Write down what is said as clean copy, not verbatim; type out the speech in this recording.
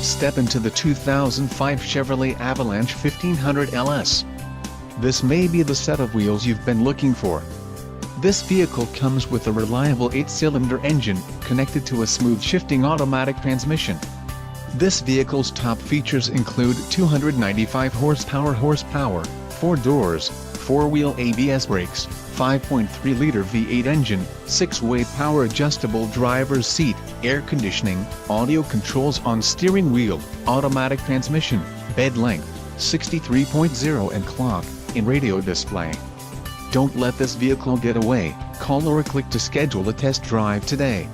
Step into the 2005 Chevrolet Avalanche 1500 LS. This may be the set of wheels you've been looking for. This vehicle comes with a reliable 8-cylinder engine, connected to a smooth shifting automatic transmission. This vehicle's top features include 295 horsepower, 4 doors, 4-wheel ABS brakes, 5.3-liter V8 engine, 6-way power adjustable driver's seat, air conditioning, audio controls on steering wheel, automatic transmission, bed length, 63.0 and clock-in radio display. Don't let this vehicle get away. Call or click to schedule a test drive today.